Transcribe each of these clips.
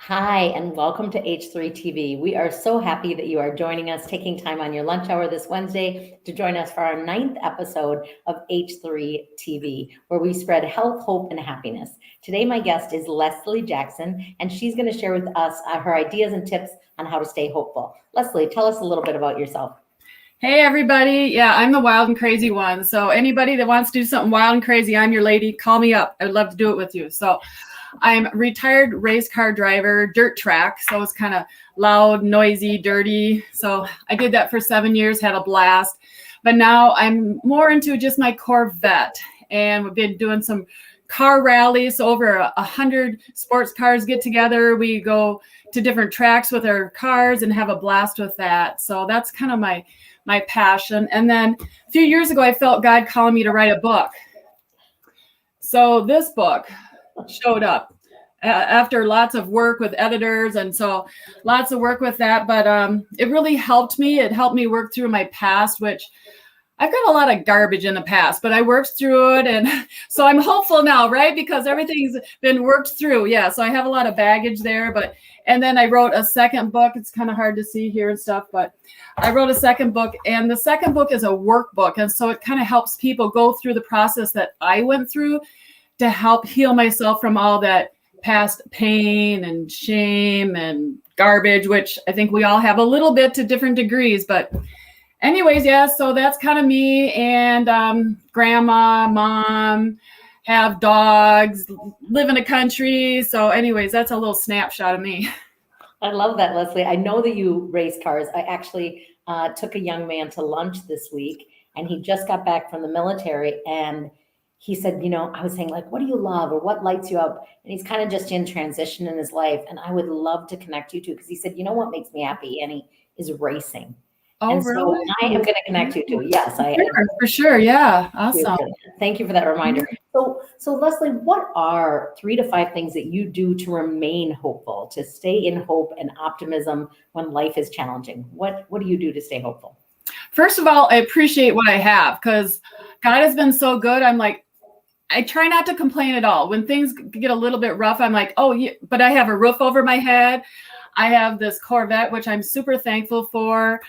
Hi, and welcome to H3 TV. We are so happy that you are joining us, taking time on your lunch hour this Wednesday to join us for our 9th episode of H3 TV, where we spread health, hope, and happiness. Today, my guest is Leslie Jackson, and she's going to share with us her ideas and tips on how to stay hopeful. Leslie, tell us a little bit about yourself. Hey, everybody. Yeah, I'm the wild and crazy one. So anybody that wants to do something wild and crazy, I'm your lady. Call me up. I'd love to do it with you. So I'm a retired race car driver, dirt track. So it's kind of loud, noisy, dirty. So I did that for 7 years, had a blast. But now I'm more into just my Corvette. And we've been doing some car rallies. So over 100 sports cars get together. We go to different tracks with our cars and have a blast with that. So that's kind of my passion. And then a few years ago, I felt God calling me to write a book. So this book showed up after lots of work with editors. And so lots of work with that. But it really helped me. It helped me work through my past, which I've got a lot of garbage in the past, but I worked through it. And so I'm hopeful now, right? Because everything's been worked through. Yeah. So I have a lot of baggage there. And then I wrote a second book. It's kind of hard to see here and stuff, but I wrote a second book. And the second book is a workbook. And so it kind of helps people go through the process that I went through to help heal myself from all that past pain and shame and garbage, which I think we all have a little bit to different degrees. But anyways, yeah, so that's kind of me. And grandma, mom, have dogs, live in the country. So anyways, that's a little snapshot of me. I love that, Leslie. I know that you race cars. I actually took a young man to lunch this week, and he just got back from the military. And he said, I was saying, like, what do you love or what lights you up? And he's kind of just in transition in his life. And I would love to connect you to, because he said, what makes me happy? And he is racing. Oh, and really? So I am going to connect you to. Yes, for sure. Yeah. Awesome. Thank you for that reminder. So Leslie, what are 3 to 5 things that you do to remain hopeful, to stay in hope and optimism when life is challenging? What do you do to stay hopeful? First of all, I appreciate what I have, because God has been so good. I'm like, I try not to complain at all. When things get a little bit rough, I'm like, oh, yeah, but I have a roof over my head. I have this Corvette, which I'm super thankful for.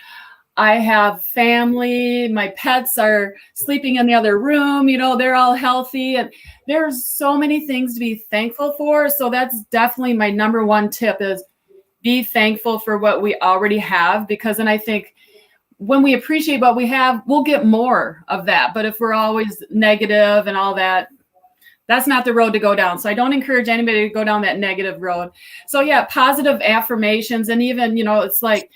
I have family. My pets are sleeping in the other room. They're all healthy. And there's so many things to be thankful for. So that's definitely my number one tip, is be thankful for what we already have. Because then I think when we appreciate what we have, we'll get more of that. But if we're always negative and all that, that's not the road to go down. So I don't encourage anybody to go down that negative road. So yeah, positive affirmations. And even, it's like,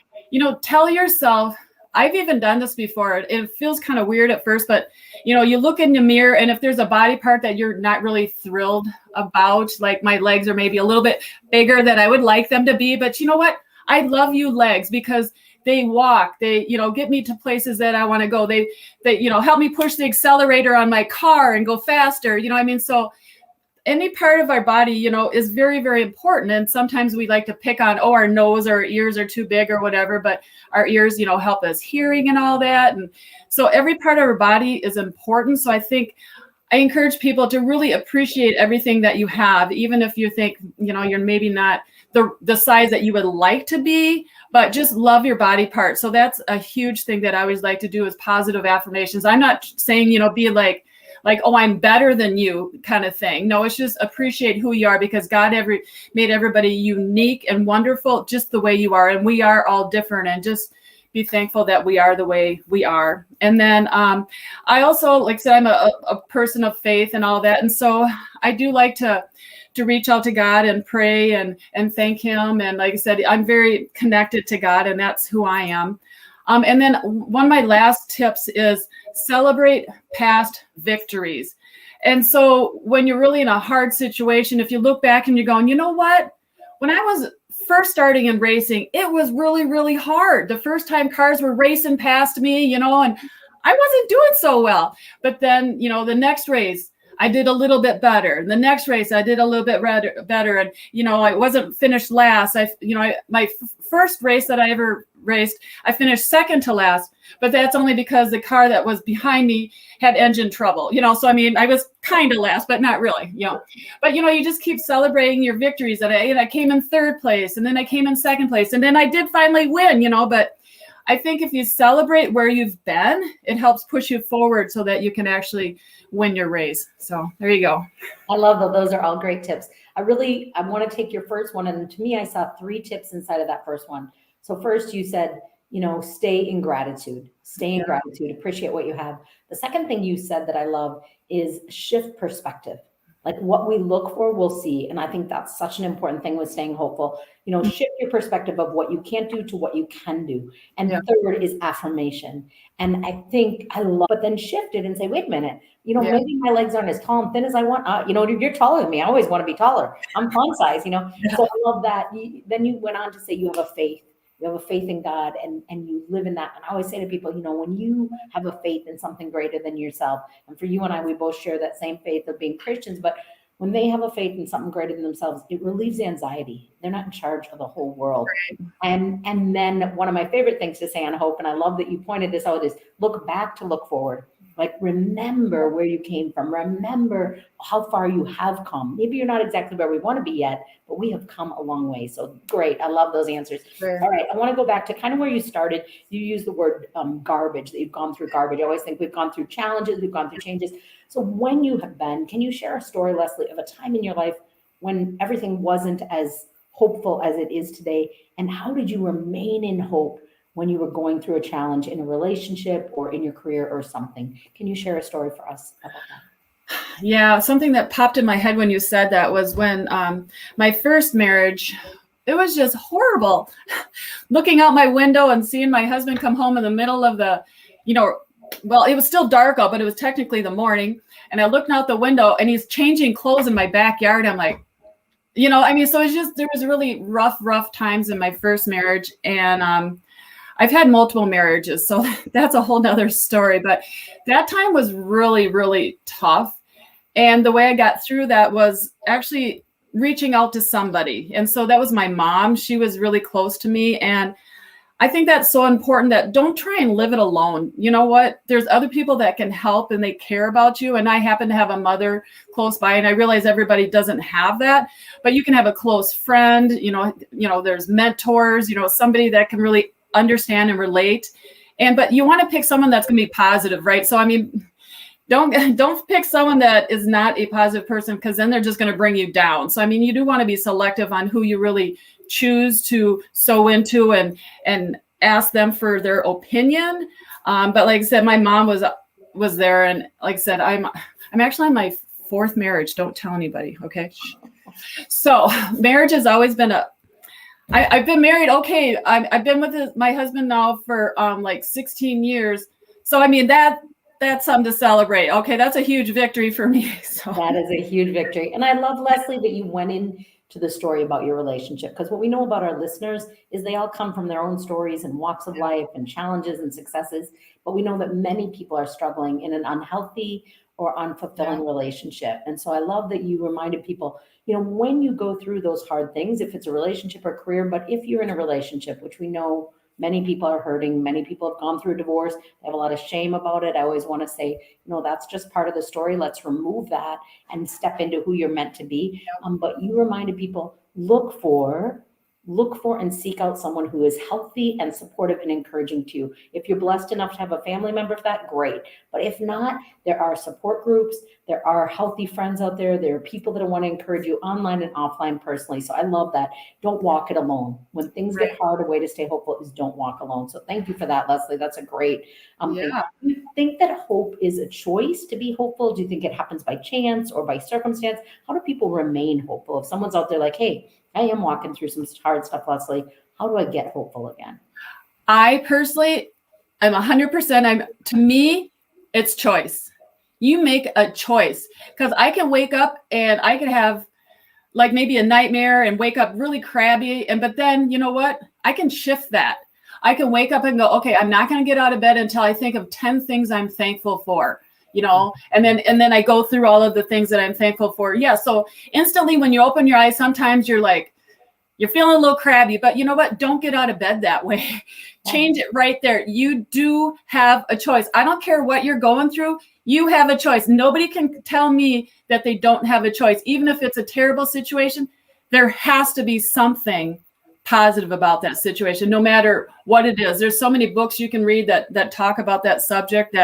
tell yourself, I've even done this before. It feels kind of weird at first, but you look in the mirror, and if there's a body part that you're not really thrilled about, like my legs are maybe a little bit bigger than I would like them to be, but you know what? I love you legs, because they walk, they, get me to places that I want to go. They, help me push the accelerator on my car and go faster. So any part of our body, is very, very important. And sometimes we like to pick on, our nose or our ears are too big or whatever, but our ears, help us hearing and all that. And so every part of our body is important. So I think I encourage people to really appreciate everything that you have, even if you think, you're maybe not the size that you would like to be, but just love your body part. So that's a huge thing that I always like to do, is positive affirmations. I'm not saying, be like, oh, I'm better than you kind of thing. No, it's just appreciate who you are, because God made everybody unique and wonderful just the way you are. And we are all different, and just be thankful that we are the way we are. And then I also, like I said, I'm a person of faith and all that. And so I do like to reach out to God and pray and thank him. And like I said, I'm very connected to God, and that's who I am. And then one of my last tips is celebrate past victories. And so when you're really in a hard situation, if you look back and you're going, you know what? When I was first starting in racing, it was really, really hard. The first time cars were racing past me, and I wasn't doing so well. But then, the next race, I did a little bit better. The next race, I did a little bit better. And, I wasn't finished last. My first race that I ever raced, I finished second to last, but that's only because the car that was behind me had engine trouble, so I was kind of last, but not really, but you just keep celebrating your victories. And I came in third place, and then I came in second place, and then I did finally win, but I think if you celebrate where you've been, it helps push you forward so that you can actually win your race. So there you go. I love that. Those are all great tips. I want to take your first one. And to me, I saw 3 tips inside of that first one. So first you said, stay in gratitude, appreciate what you have. The second thing you said that I love is shift perspective. Like what we look for, we'll see. And I think that's such an important thing with staying hopeful. Shift your perspective of what you can't do to what you can do. And third is affirmation. And I think but then shift it and say, wait a minute, maybe my legs aren't as tall and thin as I want. You're taller than me. I always want to be taller. I'm font size, So I love that. Then you went on to say you have a faith. You have a faith in God and you live in that. And I always say to people, when you have a faith in something greater than yourself, and for you and I, we both share that same faith of being Christians, but when they have a faith in something greater than themselves, it relieves anxiety. They're not in charge of the whole world. Right. And then one of my favorite things to say on hope, and I love that you pointed this out, is look back to look forward. Like, remember where you came from. Remember how far you have come. Maybe you're not exactly where we want to be yet, but we have come a long way. So great. I love those answers. Sure. All right. I want to go back to kind of where you started. You used the word garbage, that you've gone through garbage. I always think we've gone through challenges. We've gone through changes. So when you have been, can you share a story, Leslie, of a time in your life when everything wasn't as hopeful as it is today? And how did you remain in hope when you were going through a challenge in a relationship or in your career or something? Can you share a story for us about that? Yeah, something that popped in my head when you said that was when my first marriage, it was just horrible. Looking out my window and seeing my husband come home in the middle of the, well, it was still dark out, but it was technically the morning. And I looked out the window and he's changing clothes in my backyard. I'm like, so it's just, there was really rough times in my first marriage. And I've had multiple marriages, so that's a whole nother story. But that time was really, really tough. And the way I got through that was actually reaching out to somebody. And so that was my mom. She was really close to me. And I think that's so important, that don't try and live it alone. You know what? There's other people that can help and they care about you. And I happen to have a mother close by, and I realize everybody doesn't have that, but you can have a close friend, there's mentors, somebody that can really understand and relate. But you want to pick someone that's going to be positive, right? So, don't pick someone that is not a positive person, because then they're just going to bring you down. So, you do want to be selective on who you really choose to sow into and ask them for their opinion. But like I said, my mom was there. And like I said, I'm actually on my 4th marriage. Don't tell anybody. Okay. So marriage has always been I've been married. Okay. I've been with my husband now for like 16 years. So, that's something to celebrate. Okay. That's a huge victory for me. So that is a huge victory. And I love, Leslie, that you went in to the story about your relationship, because what we know about our listeners is they all come from their own stories and walks of life and challenges and successes. But we know that many people are struggling in an unhealthy or unfulfilling relationship. And so I love that you reminded people, when you go through those hard things, if it's a relationship or career, but if you're in a relationship, which we know many people are hurting, many people have gone through a divorce, they have a lot of shame about it. I always want to say, that's just part of the story. Let's remove that and step into who you're meant to be. But you reminded people, look for and seek out someone who is healthy and supportive and encouraging to you. If you're blessed enough to have a family member for that, great. But if not, there are support groups, there are healthy friends out there, there are people that want to encourage you online and offline personally. So I love that. Don't walk it alone. When things get hard, a way to stay hopeful is don't walk alone. So thank you for that, Leslie. That's a great thing. Do you think that hope is a choice to be hopeful? Do you think it happens by chance or by circumstance? How do people remain hopeful? If someone's out there like, hey, I am walking through some hard stuff, Leslie, how do I get hopeful again? I personally, I'm 100%. To me, it's choice. You make a choice, because I can wake up and I can have like maybe a nightmare and wake up really crabby. But then, you know what? I can shift that. I can wake up and go, okay, I'm not going to get out of bed until I think of 10 things I'm thankful for. and then I go through all of the things that I'm thankful for. Yeah. So instantly when you open your eyes, sometimes you're feeling a little crabby, but you know what? Don't get out of bed that way. Change it right there. You do have a choice. I don't care what you're going through. You have a choice. Nobody can tell me that they don't have a choice. Even if it's a terrible situation, there has to be something positive about that situation, no matter what it is. There's so many books you can read that talk about that subject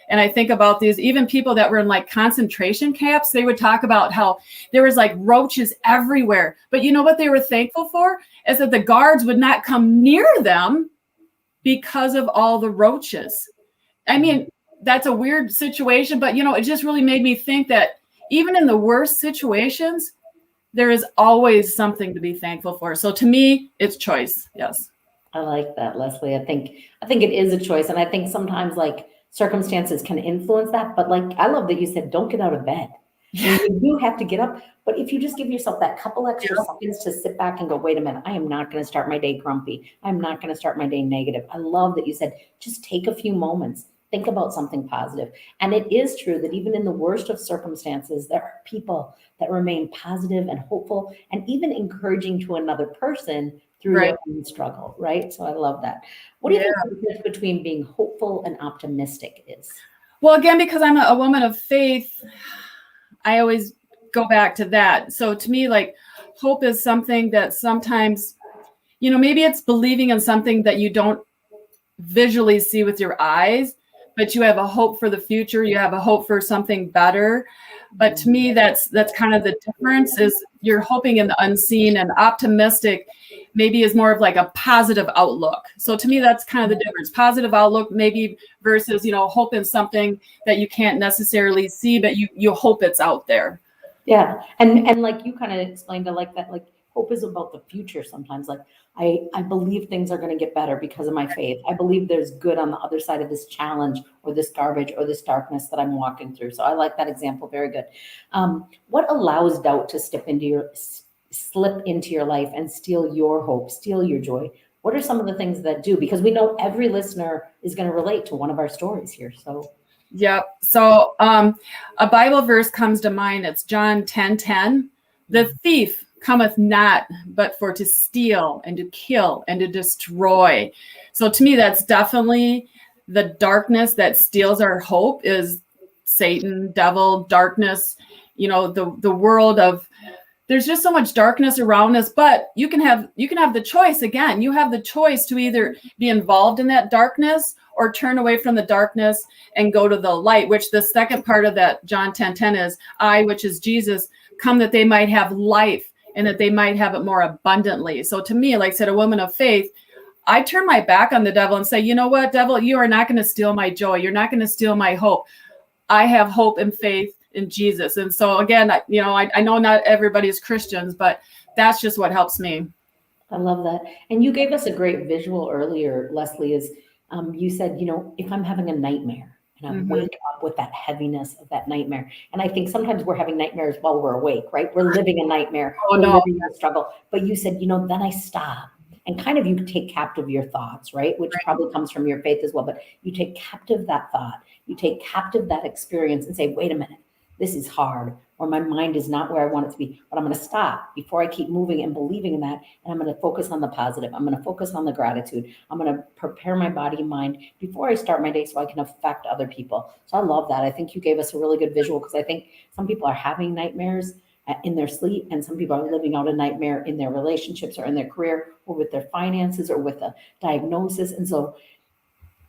and I think about these, even people that were in like concentration camps, they would talk about how there was like roaches everywhere. But you know what they were thankful for is that the guards would not come near them because of all the roaches. I mean, that's a weird situation, but it just really made me think that even in the worst situations, there is always something to be thankful for. So to me, it's choice. Yes. I like that, Leslie. I think it is a choice. And I think sometimes like circumstances can influence that. But like, I love that you said, don't get out of bed. Yeah. You do have to get up. But if you just give yourself that couple extra seconds to sit back and go, wait a minute, I am not going to start my day grumpy. I'm not going to start my day negative. I love that you said, just take a few moments. Think about something positive. And it is true that even in the worst of circumstances, there are people that remain positive and hopeful and even encouraging to another person through their own struggle, right? So I love that. What do you think the difference between being hopeful and optimistic is? Well, again, because I'm a woman of faith, I always go back to that. So to me, like hope is something that sometimes, maybe it's believing in something that you don't visually see with your eyes, but you have a hope for the future. You have a hope for something better. But to me, that's kind of the difference is you're hoping in the unseen, and optimistic maybe is more of like a positive outlook. So to me, that's kind of the difference. Positive outlook maybe versus, hope in something that you can't necessarily see, but you hope it's out there. Yeah. And like you kind of explained, I like that, like hope is about the future sometimes. Like I believe things are going to get better because of my faith. I believe there's good on the other side of this challenge or this garbage or this darkness that I'm walking through. So I like that example. Very good. What allows doubt to slip into your life and steal your hope, steal your joy? What are some of the things that do? Because we know every listener is going to relate to one of our stories here. So yeah. So a Bible verse comes to mind. It's John 10:10. The thief cometh not but for to steal and to kill and to destroy. So to me, that's definitely the darkness that steals our hope is Satan, devil, darkness, the world of, there's just so much darkness around us, but you can have the choice. Again, you have the choice to either be involved in that darkness or turn away from the darkness and go to the light, which the second part of that John 10:10 is, I, which is Jesus, come that they might have life and that they might have it more abundantly. So to me, like I said, a woman of faith, I turn my back on the devil and say, you know what, devil, you are not going to steal my joy. You're not going to steal my hope. I have hope and faith in Jesus. And so again, I know not everybody is Christians, but that's just what helps me. I love that. And you gave us a great visual earlier, Leslie, is you said, if I'm having a nightmare and I wake up with that heaviness of that nightmare. And I think sometimes we're having nightmares while we're awake, right? We're living a nightmare, living a struggle. But you said, then I stop and kind of you take captive your thoughts, right? Which probably comes from your faith as well. But you take captive that thought, you take captive that experience and say, wait a minute, this is hard, or my mind is not where I want it to be, but I'm going to stop before I keep moving and believing in that. And I'm going to focus on the positive. I'm going to focus on the gratitude. I'm going to prepare my body and mind before I start my day so I can affect other people. So I love that. I think you gave us a really good visual because I think some people are having nightmares in their sleep, and some people are living out a nightmare in their relationships or in their career or with their finances or with a diagnosis. And so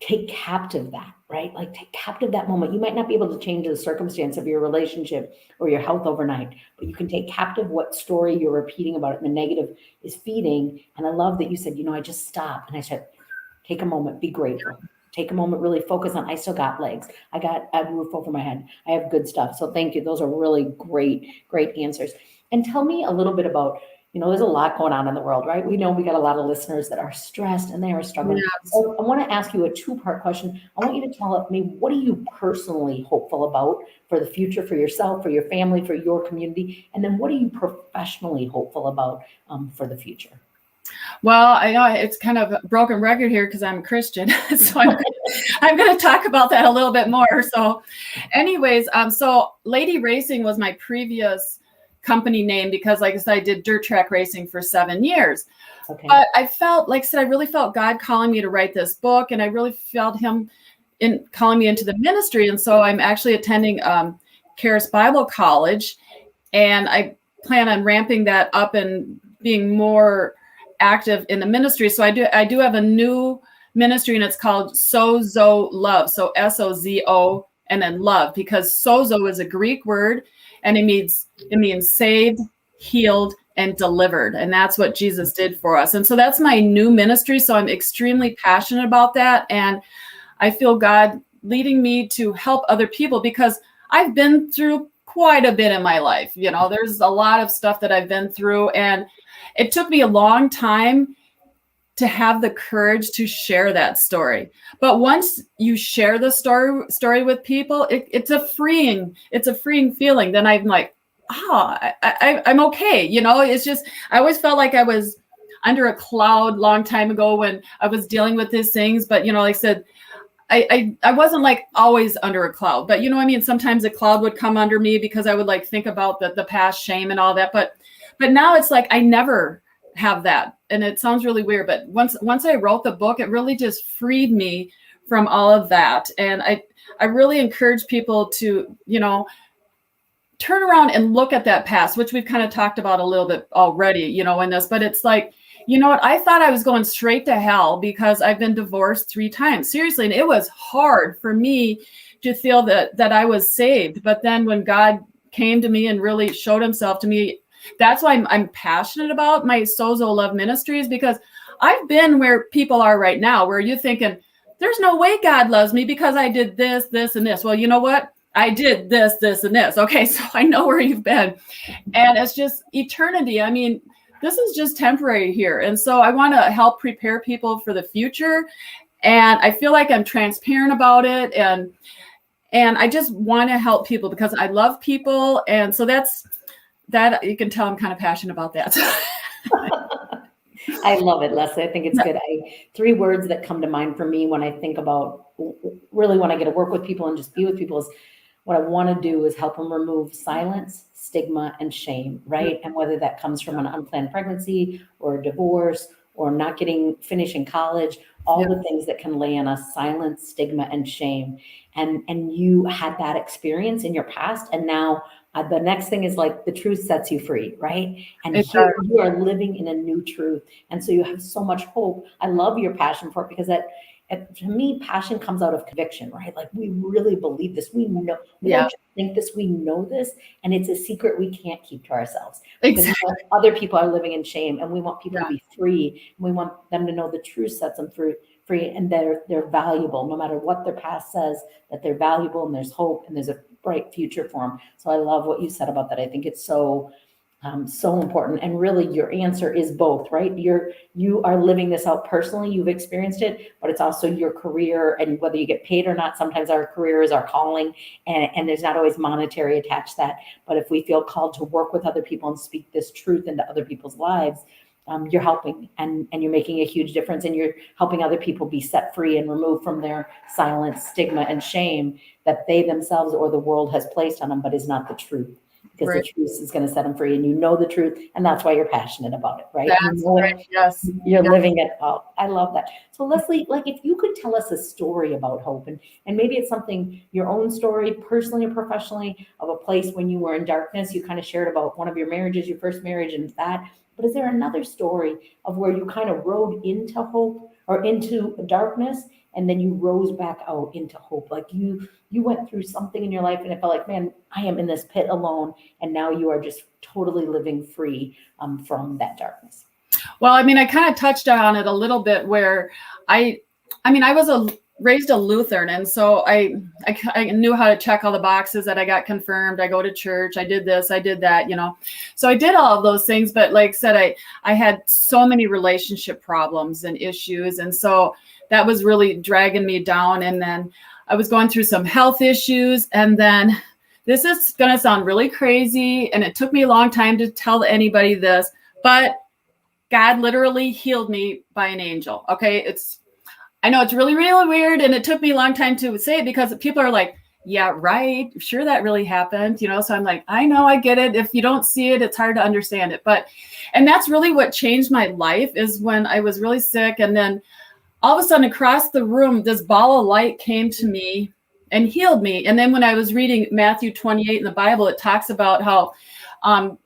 take captive that, right? Like take captive that moment. You might not be able to change the circumstance of your relationship or your health overnight, but you can take captive what story you're repeating about it and the negative is feeding. And I love that you said, I just stop and I said, take a moment, be grateful. Take a moment, really focus on, I still got legs. I got a roof over my head. I have good stuff. So thank you. Those are really great answers. And tell me a little bit about, there's a lot going on in the world, right? We know we got a lot of listeners that are stressed and they are struggling. Yes. So I want to ask you a two-part question. I want you to tell me, what are you personally hopeful about for the future, for yourself, for your family, for your community? And then what are you professionally hopeful about for the future? Well, I know it's kind of a broken record here because I'm a Christian. So I'm going to talk about that a little bit more. So anyways, so Lady Racing was my previous company name because, like I said, I did dirt track racing for 7 years. Okay. But I felt, like I said, I really felt God calling me to write this book, and I really felt him in calling me into the ministry. And so I'm actually attending Charis Bible College, and I plan on ramping that up and being more active in the ministry. So I do have a new ministry, and it's called Sozo Love. So SOZO and then love, because sozo is a Greek word, and it means saved, healed, and delivered. And that's what Jesus did for us. And so that's my new ministry. So I'm extremely passionate about that. And I feel God leading me to help other people because I've been through quite a bit in my life. You know, there's a lot of stuff that I've been through, and it took me a long time to have the courage to share that story. But once you share the story with people, it's a freeing feeling. Then I'm like, I'm okay. You know, it's just, I always felt like I was under a cloud long time ago when I was dealing with these things. But, you know, like I said, I wasn't like always under a cloud, but you know what I mean? Sometimes a cloud would come under me because I would like think about the past shame and all that. But now it's like, I never have that. And it sounds really weird, but once I wrote the book, it really just freed me from all of that. And I really encourage people to, you know, turn around and look at that past, which we've kind of talked about a little bit already, you know, in this, but it's like, you know what? I thought I was going straight to hell because I've been divorced 3 times. Seriously. And it was hard for me to feel that I was saved. But then when God came to me and really showed himself to me, that's why I'm passionate about my Sozo Love Ministries, because I've been where people are right now, where you're thinking, there's no way God loves me because I did this, this, and this. Well, you know what? I did this, this, and this. Okay. So I know where you've been. And it's just eternity. I mean, this is just temporary here. And so I want to help prepare people for the future. And I feel like I'm transparent about it. And I just want to help people because I love people. And so that's that. You can tell I'm kind of passionate about that. I love it, Leslie. I think it's good. 3 words that come to mind for me when I think about really when I get to work with people and just be with people is what I want to do is help them remove silence, stigma, and shame, right? And whether that comes from an unplanned pregnancy or a divorce or not finishing college, all the things that can lay on us, silence, stigma, and shame. And you had that experience in your past, and now the next thing is like the truth sets you free, right? And here you are living in a new truth. And so you have so much hope. I love your passion for it because to me, passion comes out of conviction, right? Like we really believe this. We know, we don't just think this, we know this. And it's a secret we can't keep to ourselves. Because other people are living in shame and we want people to be free. And we want them to know the truth sets them free and they're valuable, no matter what their past says, that they're valuable and there's hope and there's a bright future for them. So I love what you said about that. I think it's so important. And really your answer is both, right? You are living this out personally. You've experienced it, but it's also your career, and whether you get paid or not, sometimes our career is our calling and there's not always monetary attached to that. But if we feel called to work with other people and speak this truth into other people's lives, you're helping and you're making a huge difference, and you're helping other people be set free and removed from their silence, stigma, and shame that they themselves or the world has placed on them, but is not the truth. Because the truth is going to set them free, and you know the truth, and that's why you're passionate about it, right? That's right. Yes, you're living it out. I love that. So Leslie, like if you could tell us a story about hope, and maybe it's something, your own story, personally or professionally, of a place when you were in darkness. You kind of shared about one of your marriages, your first marriage, and that. But is there another story of where you kind of rode into hope or into darkness, and then you rose back out into hope? Like you went through something in your life and it felt like, man, I am in this pit alone. And now you are just totally living free from that darkness. Well, I mean, I kind of touched on it a little bit where I was raised a Lutheran. And so I knew how to check all the boxes that I got confirmed. I go to church. I did this, I did that, you know. So I did all of those things. But like I said, I had so many relationship problems and issues. And so that was really dragging me down. And then I was going through some health issues. And then this is going to sound really crazy, and it took me a long time to tell anybody this, but God literally healed me by an angel. Okay. I know it's really, really weird. And it took me a long time to say it because people are like, yeah, right. Sure. That really happened. So I'm like, I know, I get it. If you don't see it, it's hard to understand it. And that's really what changed my life is when I was really sick. And then all of a sudden across the room, this ball of light came to me and healed me. And then when I was reading Matthew 28 in the Bible, it talks about how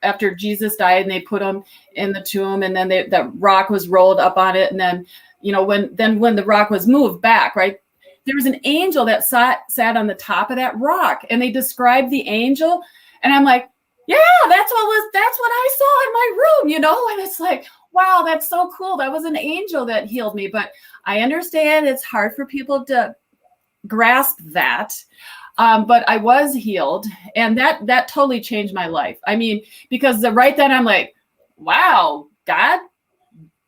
after Jesus died and they put him in the tomb and then that rock was rolled up on it. And then, when the rock was moved back, right, there was an angel that sat on the top of that rock and they described the angel. And I'm like, yeah, that's what I saw in my room, and it's like, wow, that's so cool. That was an angel that healed me. But I understand it's hard for people to grasp that. But I was healed and that totally changed my life. I mean, because right then I'm like, wow, God,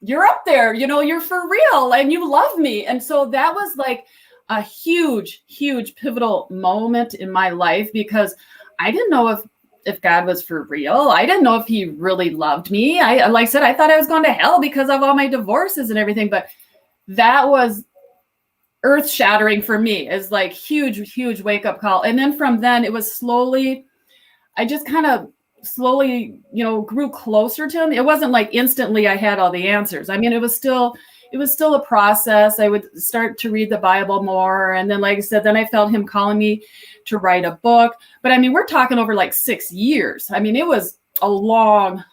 you're up there, you're for real and you love me. And so that was like a huge, huge pivotal moment in my life because I didn't know if God was for real. I didn't know if he really loved me. Like I said, I thought I was going to hell because of all my divorces and everything, but that was earth shattering for me. It's like huge, huge wake up call. And then from then it was I just kind of slowly, grew closer to him. It wasn't like instantly I had all the answers. I mean, it was still a process. I would start to read the Bible more. And then, like I said, then I felt him calling me to write a book. But I mean, we're talking over like 6 years. I mean, it was a long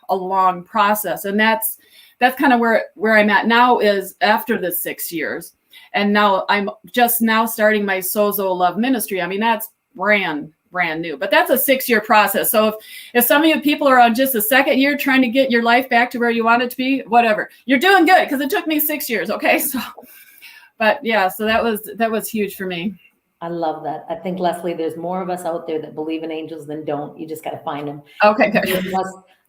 process. And that's kind of where I'm at now is after the 6 years. And now I'm just now starting my Sozo Love Ministry. I mean, that's brand new, but that's a 6-year process. So if some of you people are on just the second year trying to get your life back to where you want it to be, whatever, you're doing good because it took me 6 years. Okay. So, but yeah, so that was huge for me. I love that. I think, Leslie, there's more of us out there that believe in angels than don't. You just got to find them. Okay, good.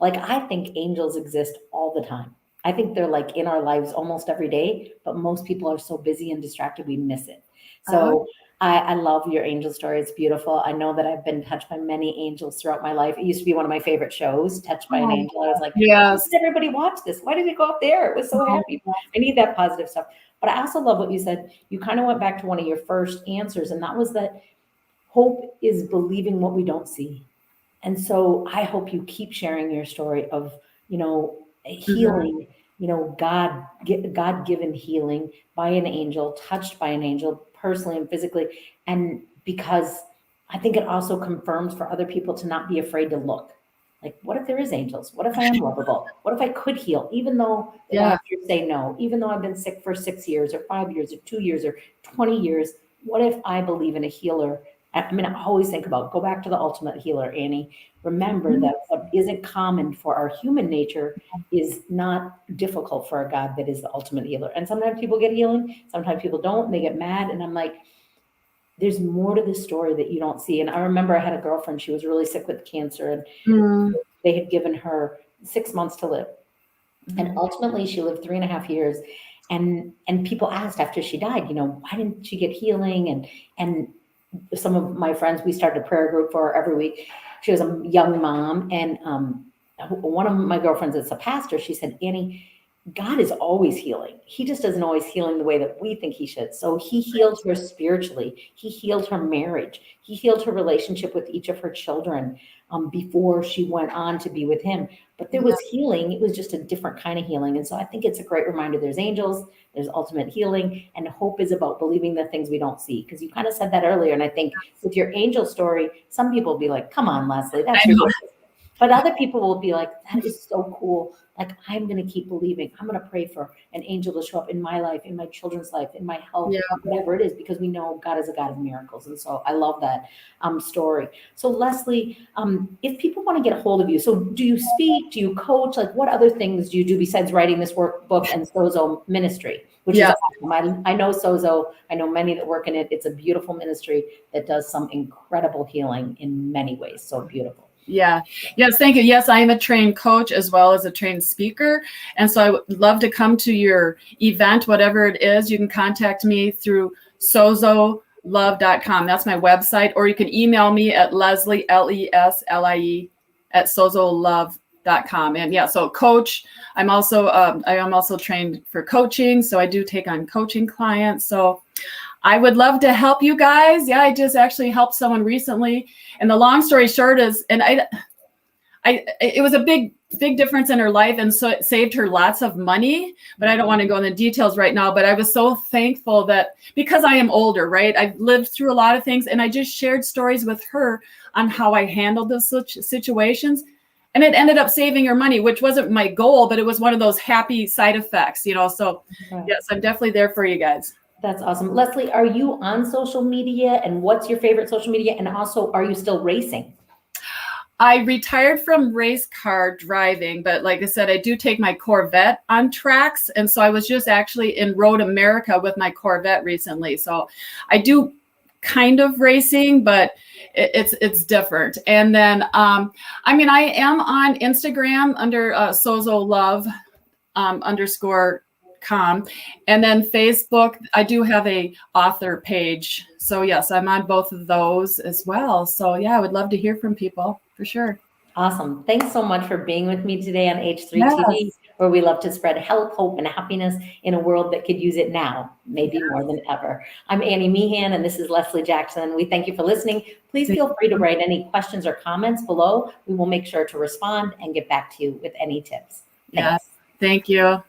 I think angels exist all the time. I think they're like in our lives almost every day, but most people are so busy and distracted, we miss it. So I love your angel story. It's beautiful. I know that I've been touched by many angels throughout my life. It used to be one of my favorite shows, Touched by an Angel. I was like, yes. Why did everybody watch this? Why did we go up there? It was so happy. I need that positive stuff. But I also love what you said. You kind of went back to one of your first answers, and that was that hope is believing what we don't see. And so I hope you keep sharing your story of, healing, God-given healing by an angel, touched by an angel, personally and physically. And because I think it also confirms for other people to not be afraid to look. Like, what if there is angels? What if I am lovable? What if I could heal? Even though the doctors say no, even though I've been sick for 6 years or 5 years or 2 years or 20 years, what if I believe in a healer? I mean, I always think about, go back to the ultimate healer, Annie. Remember that what isn't common for our human nature is not difficult for a God that is the ultimate healer. And sometimes people get healing, sometimes people don't, and they get mad. And I'm like, there's more to the story that you don't see. And I remember I had a girlfriend, she was really sick with cancer, and they had given her 6 months to live. And ultimately she lived 3.5 years. And people asked after she died, why didn't she get healing? And some of my friends, we started a prayer group for her every week. She was a young mom. And one of my girlfriends that's a pastor, she said, Annie, God is always healing. He just doesn't always healing the way that we think he should. So he healed her spiritually. He healed her marriage. He healed her relationship with each of her children before she went on to be with him. But there was healing. It was just a different kind of healing. And so I think it's a great reminder. There's angels, there's ultimate healing, and hope is about believing the things we don't see. Because you kind of said that earlier. And I think with your angel story, some people will be like, come on, Leslie, that's ridiculous. But other people will be like, that is so cool. Like, I'm going to keep believing. I'm going to pray for an angel to show up in my life, in my children's life, in my health, whatever it is, because we know God is a God of miracles. And so I love that story. So Leslie, if people want to get a hold of you, so do you speak? Do you coach? Like, what other things do you do besides writing this workbook and Sozo ministry, which is awesome. I know Sozo. I know many that work in it. It's a beautiful ministry that does some incredible healing in many ways. So beautiful. Yeah. Yes. Thank you. Yes, I am a trained coach as well as a trained speaker. And so I would love to come to your event, whatever it is. You can contact me through sozolove.com. That's my website. Or you can email me at Leslie, Leslie, @sozolove.com. And yeah, so coach, I am also trained for coaching. So I do take on coaching clients. So I would love to help you guys. Yeah, I just actually helped someone recently. And the long story short is, it was a big difference in her life, and so it saved her lots of money, but I don't want to go into details right now. But I was so thankful that, because I am older, right? I've lived through a lot of things, and I just shared stories with her on how I handled those situations. And it ended up saving her money, which wasn't my goal, but it was one of those happy side effects, So yes, I'm definitely there for you guys. That's awesome. Leslie, are you on social media, and what's your favorite social media? And also, are you still racing? I retired from race car driving, but like I said, I do take my Corvette on tracks. And so I was just actually in Road America with my Corvette recently. So I do kind of racing, but it's different. And then, I am on Instagram under SozoLove _com. And then Facebook, I do have a author page. So yes, I'm on both of those as well. So yeah, I would love to hear from people for sure. Awesome. Thanks so much for being with me today on H3 TV, where we love to spread health, hope, and happiness in a world that could use it now, maybe more than ever. I'm Annie Meehan, and this is Leslie Jackson. We thank you for listening. Please feel free to write any questions or comments below. We will make sure to respond and get back to you with any tips. Thanks. Yeah, thank you.